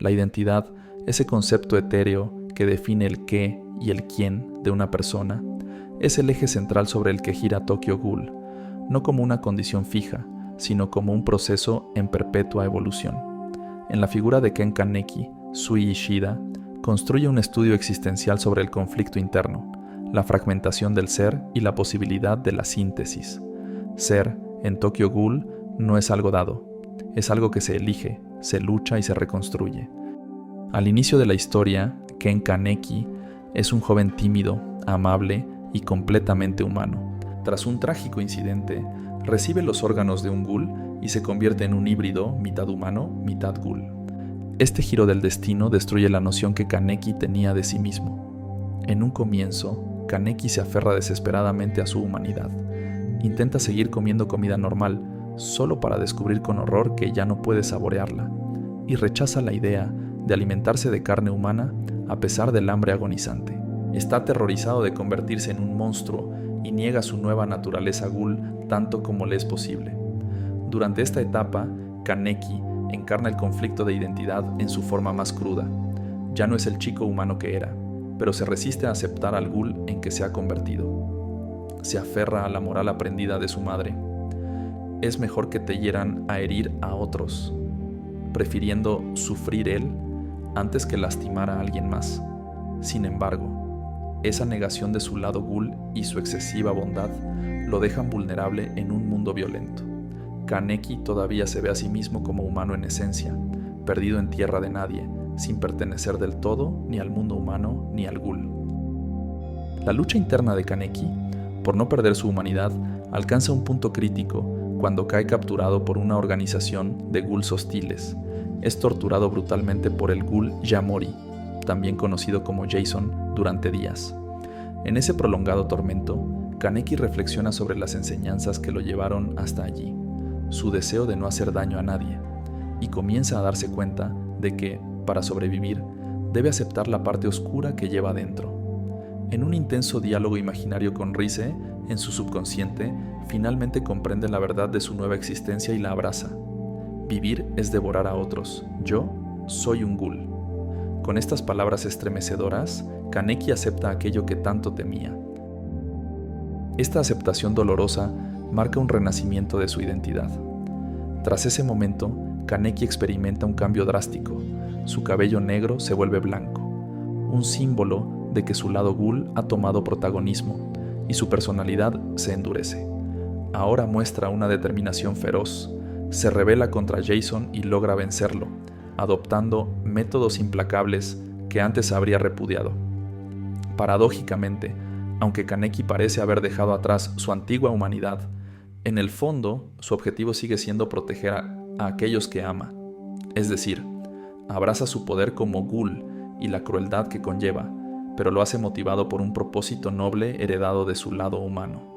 La identidad, ese concepto etéreo que define el qué y el quién de una persona, es el eje central sobre el que gira Tokyo Ghoul, no como una condición fija, sino como un proceso en perpetua evolución. En la figura de Ken Kaneki, Sui Ishida construye un estudio existencial sobre el conflicto interno, la fragmentación del ser y la posibilidad de la síntesis. Ser, en Tokyo Ghoul, no es algo dado, es algo que se elige, se lucha y se reconstruye. Al inicio de la historia, Ken Kaneki es un joven tímido, amable y completamente humano. Tras un trágico incidente, recibe los órganos de un ghoul y se convierte en un híbrido mitad humano, mitad ghoul. Este giro del destino destruye la noción que Kaneki tenía de sí mismo. En un comienzo, Kaneki se aferra desesperadamente a su humanidad. Intenta seguir comiendo comida normal, solo para descubrir con horror que ya no puede saborearla, y rechaza la idea de alimentarse de carne humana a pesar del hambre agonizante. Está aterrorizado de convertirse en un monstruo y niega su nueva naturaleza ghoul tanto como le es posible. Durante esta etapa, Kaneki encarna el conflicto de identidad en su forma más cruda. Ya no es el chico humano que era, pero se resiste a aceptar al ghoul en que se ha convertido. Se aferra a la moral aprendida de su madre. Es mejor que te hieran a herir a otros, prefiriendo sufrir él antes que lastimar a alguien más. Sin embargo, esa negación de su lado ghoul y su excesiva bondad lo dejan vulnerable en un mundo violento. Kaneki todavía se ve a sí mismo como humano en esencia, perdido en tierra de nadie, sin pertenecer del todo ni al mundo humano ni al ghoul. La lucha interna de Kaneki, por no perder su humanidad, alcanza un punto crítico cuando cae capturado por una organización de ghouls hostiles. Es torturado brutalmente por el ghoul Yamori, también conocido como Jason, durante días. En ese prolongado tormento, Kaneki reflexiona sobre las enseñanzas que lo llevaron hasta allí, su deseo de no hacer daño a nadie, y comienza a darse cuenta de que, para sobrevivir, debe aceptar la parte oscura que lleva dentro. En un intenso diálogo imaginario con Rise, en su subconsciente, finalmente comprende la verdad de su nueva existencia y la abraza. Vivir es devorar a otros. Yo soy un ghoul. Con estas palabras estremecedoras, Kaneki acepta aquello que tanto temía. Esta aceptación dolorosa marca un renacimiento de su identidad. Tras ese momento, Kaneki experimenta un cambio drástico. Su cabello negro se vuelve blanco, un símbolo de que su lado ghoul ha tomado protagonismo y su personalidad se endurece. Ahora muestra una determinación feroz, se rebela contra Jason y logra vencerlo, adoptando métodos implacables que antes habría repudiado. Paradójicamente, aunque Kaneki parece haber dejado atrás su antigua humanidad, en el fondo su objetivo sigue siendo proteger a aquellos que ama. Es decir, abraza su poder como ghoul y la crueldad que conlleva, pero lo hace motivado por un propósito noble heredado de su lado humano.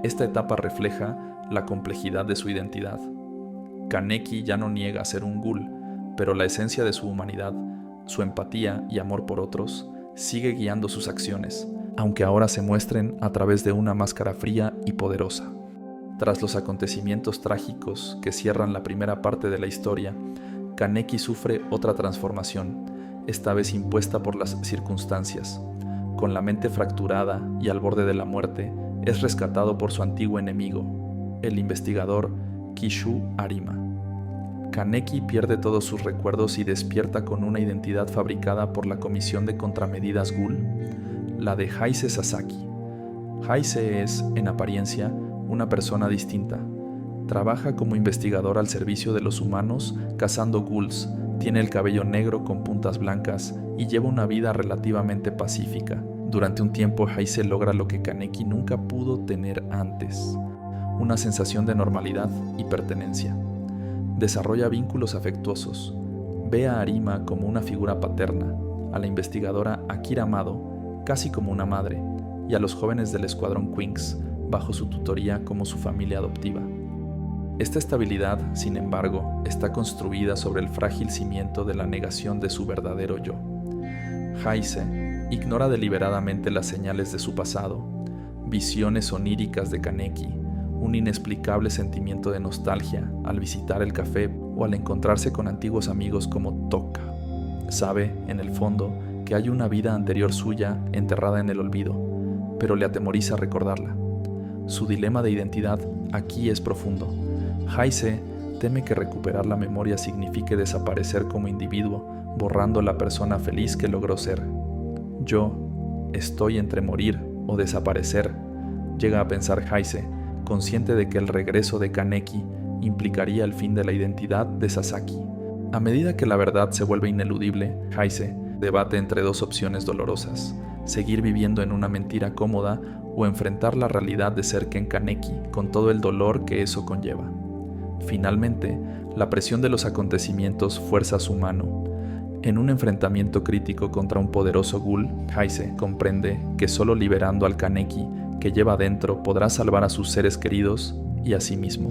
Esta etapa refleja la complejidad de su identidad. Kaneki ya no niega ser un ghoul, pero la esencia de su humanidad, su empatía y amor por otros, sigue guiando sus acciones, aunque ahora se muestren a través de una máscara fría y poderosa. Tras los acontecimientos trágicos que cierran la primera parte de la historia, Kaneki sufre otra transformación, esta vez impuesta por las circunstancias. Con la mente fracturada y al borde de la muerte, es rescatado por su antiguo enemigo, el investigador Kishu Arima. Kaneki pierde todos sus recuerdos y despierta con una identidad fabricada por la Comisión de Contramedidas Ghoul, la de Heise Sasaki. Heise es, en apariencia, una persona distinta. Trabaja como investigador al servicio de los humanos cazando ghouls, tiene el cabello negro con puntas blancas y lleva una vida relativamente pacífica. Durante un tiempo Heise logra lo que Kaneki nunca pudo tener antes, una sensación de normalidad y pertenencia. Desarrolla vínculos afectuosos, ve a Arima como una figura paterna, a la investigadora Akira Amado casi como una madre, y a los jóvenes del Escuadrón Quinks bajo su tutoría como su familia adoptiva. Esta estabilidad, sin embargo, está construida sobre el frágil cimiento de la negación de su verdadero yo. Heise ignora deliberadamente las señales de su pasado, visiones oníricas de Kaneki, un inexplicable sentimiento de nostalgia al visitar el café o al encontrarse con antiguos amigos como Tokka. Sabe, en el fondo, que hay una vida anterior suya enterrada en el olvido, pero le atemoriza recordarla. Su dilema de identidad aquí es profundo. Heise teme que recuperar la memoria signifique desaparecer como individuo, borrando la persona feliz que logró ser. Yo estoy entre morir o desaparecer, llega a pensar Heise, consciente de que el regreso de Kaneki implicaría el fin de la identidad de Sasaki. A medida que la verdad se vuelve ineludible, Heise debate entre dos opciones dolorosas: seguir viviendo en una mentira cómoda o enfrentar la realidad de ser Ken Kaneki con todo el dolor que eso conlleva. Finalmente, la presión de los acontecimientos fuerza su mano. En un enfrentamiento crítico contra un poderoso ghoul, Heise comprende que solo liberando al Kaneki que lleva dentro podrá salvar a sus seres queridos y a sí mismo.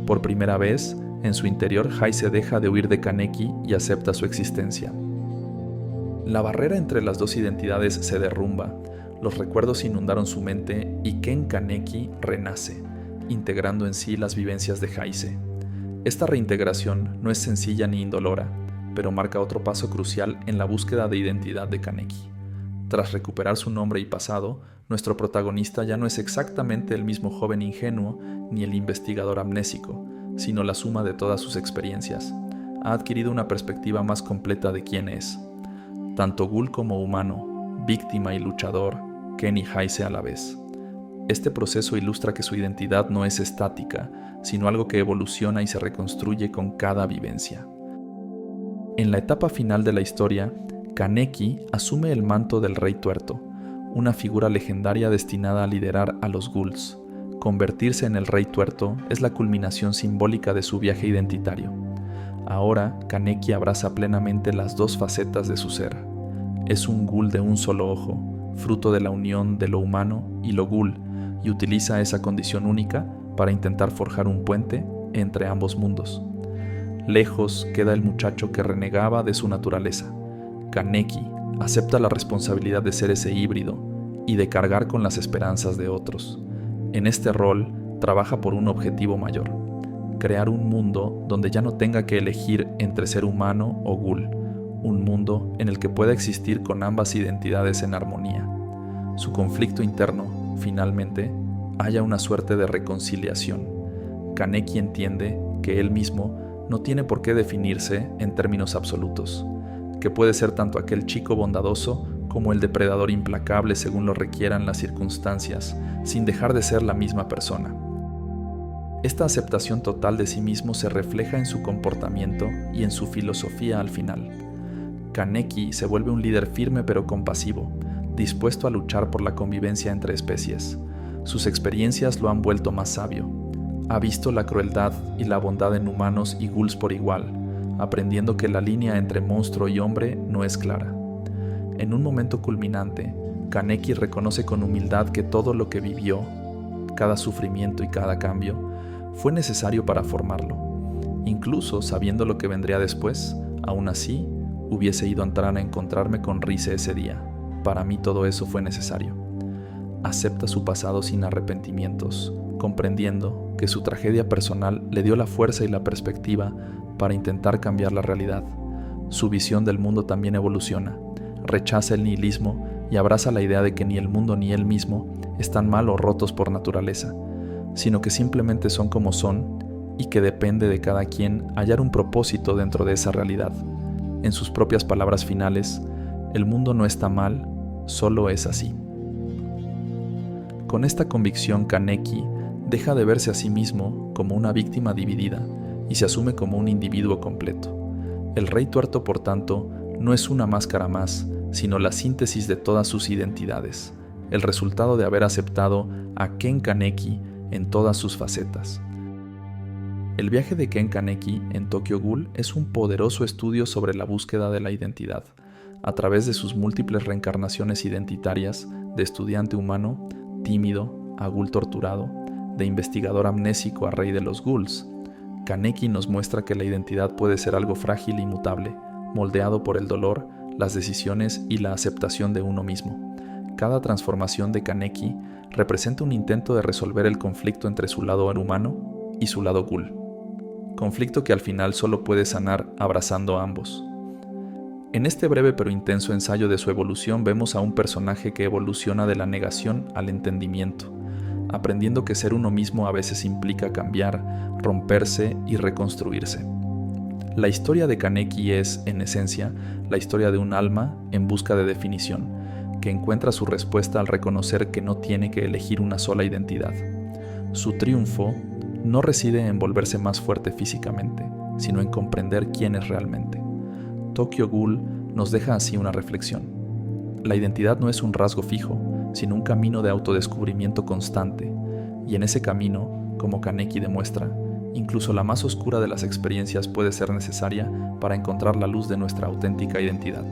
Por primera vez, en su interior, Heise deja de huir de Kaneki y acepta su existencia. La barrera entre las dos identidades se derrumba, los recuerdos inundaron su mente y Ken Kaneki renace, integrando en sí las vivencias de Heise. Esta reintegración no es sencilla ni indolora, pero marca otro paso crucial en la búsqueda de identidad de Kaneki. Tras recuperar su nombre y pasado, nuestro protagonista ya no es exactamente el mismo joven ingenuo ni el investigador amnésico, sino la suma de todas sus experiencias. Ha adquirido una perspectiva más completa de quién es. Tanto ghoul como humano, víctima y luchador, Ken y Heise a la vez. Este proceso ilustra que su identidad no es estática, sino algo que evoluciona y se reconstruye con cada vivencia. En la etapa final de la historia, Kaneki asume el manto del Rey Tuerto, una figura legendaria destinada a liderar a los ghouls. Convertirse en el Rey Tuerto es la culminación simbólica de su viaje identitario. Ahora, Kaneki abraza plenamente las dos facetas de su ser. Es un ghoul de un solo ojo, fruto de la unión de lo humano y lo ghoul, y utiliza esa condición única para intentar forjar un puente entre ambos mundos. Lejos queda el muchacho que renegaba de su naturaleza. Kaneki acepta la responsabilidad de ser ese híbrido y de cargar con las esperanzas de otros. En este rol, trabaja por un objetivo mayor: crear un mundo donde ya no tenga que elegir entre ser humano o ghoul, un mundo en el que pueda existir con ambas identidades en armonía. Su conflicto interno, finalmente, halla una suerte de reconciliación. Kaneki entiende que él mismo no tiene por qué definirse en términos absolutos, que puede ser tanto aquel chico bondadoso como el depredador implacable según lo requieran las circunstancias, sin dejar de ser la misma persona. Esta aceptación total de sí mismo se refleja en su comportamiento y en su filosofía al final. Kaneki se vuelve un líder firme pero compasivo, dispuesto a luchar por la convivencia entre especies. Sus experiencias lo han vuelto más sabio. Ha visto la crueldad y la bondad en humanos y ghouls por igual, aprendiendo que la línea entre monstruo y hombre no es clara. En un momento culminante, Kaneki reconoce con humildad que todo lo que vivió, cada sufrimiento y cada cambio, fue necesario para formarlo. Incluso sabiendo lo que vendría después, aún así, hubiese ido a Antran a encontrarme con Rise ese día. Para mí todo eso fue necesario. Acepta su pasado sin arrepentimientos, comprendiendo que su tragedia personal le dio la fuerza y la perspectiva para intentar cambiar la realidad. Su visión del mundo también evoluciona, rechaza el nihilismo y abraza la idea de que ni el mundo ni él mismo están mal o rotos por naturaleza, sino que simplemente son como son y que depende de cada quien hallar un propósito dentro de esa realidad. En sus propias palabras finales, el mundo no está mal, solo es así. Con esta convicción, Kaneki deja de verse a sí mismo como una víctima dividida y se asume como un individuo completo. El Rey Tuerto, por tanto, no es una máscara más, sino la síntesis de todas sus identidades, el resultado de haber aceptado a Ken Kaneki en todas sus facetas. El viaje de Ken Kaneki en Tokyo Ghoul es un poderoso estudio sobre la búsqueda de la identidad, a través de sus múltiples reencarnaciones identitarias de estudiante humano, tímido, a ghoul torturado, de investigador amnésico a rey de los ghouls. Kaneki nos muestra que la identidad puede ser algo frágil y mutable, moldeado por el dolor, las decisiones y la aceptación de uno mismo. Cada transformación de Kaneki representa un intento de resolver el conflicto entre su lado humano y su lado ghoul. Conflicto que al final solo puede sanar abrazando a ambos. En este breve pero intenso ensayo de su evolución vemos a un personaje que evoluciona de la negación al entendimiento, aprendiendo que ser uno mismo a veces implica cambiar, romperse y reconstruirse. La historia de Kaneki es, en esencia, la historia de un alma en busca de definición, que encuentra su respuesta al reconocer que no tiene que elegir una sola identidad. Su triunfo no reside en volverse más fuerte físicamente, sino en comprender quién es realmente. Tokyo Ghoul nos deja así una reflexión. La identidad no es un rasgo fijo, sino un camino de autodescubrimiento constante, y en ese camino, como Kaneki demuestra, incluso la más oscura de las experiencias puede ser necesaria para encontrar la luz de nuestra auténtica identidad.